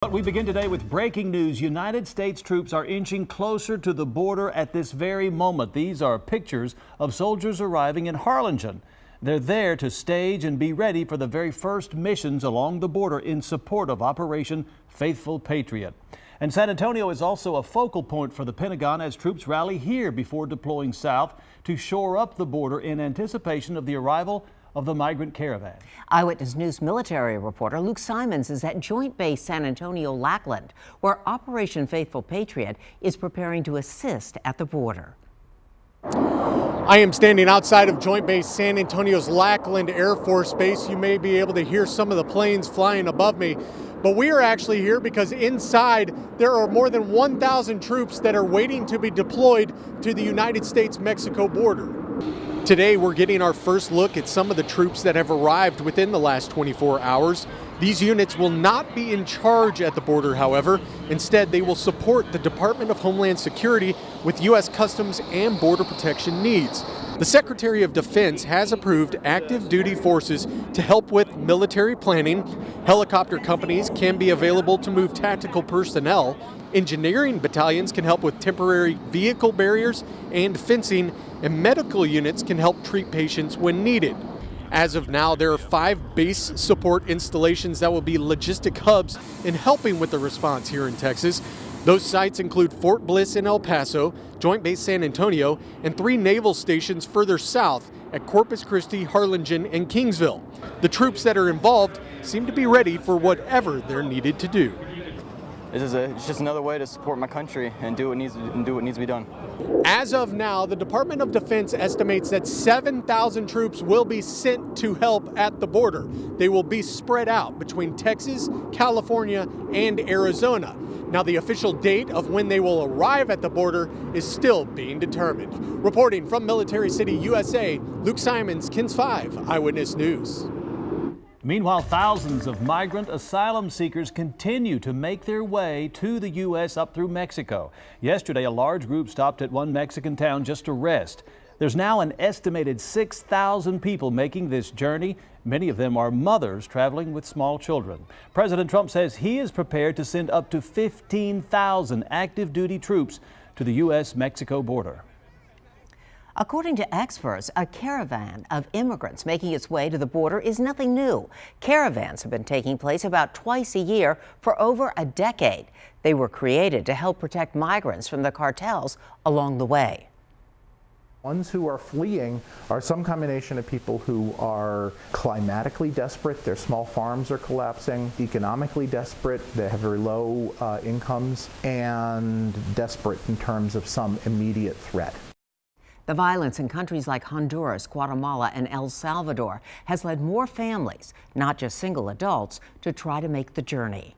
But we begin today with breaking news. United States troops are inching closer to the border at this very moment. These are pictures of soldiers arriving in Harlingen. They're there to stage and be ready for the very first missions along the border in support of Operation Faithful Patriot. And San Antonio is also a focal point for the Pentagon as troops rally here before deploying south to shore up the border in anticipation of the arrival of the migrant caravan. Eyewitness News military reporter Luke Simons is at Joint Base San Antonio Lackland, where Operation Faithful Patriot is preparing to assist at the border. I am standing outside of Joint Base San Antonio's Lackland Air Force Base. You may be able to hear some of the planes flying above me, but we are actually here because inside there are more than 1,000 troops that are waiting to be deployed to the United States-Mexico border. Today we're getting our first look at some of the troops that have arrived within the last 24 hours. These units will not be in charge at the border, however. Instead, they will support the Department of Homeland Security with U.S. Customs and Border Protection needs. The Secretary of Defense has approved active duty forces to help with military planning. Helicopter companies can be available to move tactical personnel. Engineering battalions can help with temporary vehicle barriers and fencing, and medical units can help treat patients when needed. As of now, there are 5 base support installations that will be logistic hubs in helping with the response here in Texas. Those sites include Fort Bliss in El Paso, Joint Base San Antonio, and 3 naval stations further south at Corpus Christi, Harlingen, and Kingsville. The troops that are involved seem to be ready for whatever they're needed to do. It's just another way to support my country and do what needs to be done. As of now, the Department of Defense estimates that 7,000 troops will be sent to help at the border. They will be spread out between Texas, California, and Arizona. Now, the official date of when they will arrive at the border is still being determined. Reporting from Military City, USA, Luke Simons, KENS 5 Eyewitness News. Meanwhile, thousands of migrant asylum seekers continue to make their way to the U.S. up through Mexico. Yesterday, a large group stopped at one Mexican town just to rest. There's now an estimated 6,000 people making this journey. Many of them are mothers traveling with small children. President Trump says he is prepared to send up to 15,000 active duty troops to the U.S.-Mexico border. According to experts, a caravan of immigrants making its way to the border is nothing new. Caravans have been taking place about twice a year for over a decade. They were created to help protect migrants from the cartels along the way. Ones who are fleeing are some combination of people who are climatically desperate, their small farms are collapsing, economically desperate, they have very low incomes, and desperate in terms of some immediate threat. The violence in countries like Honduras, Guatemala, and El Salvador has led more families, not just single adults, to try to make the journey.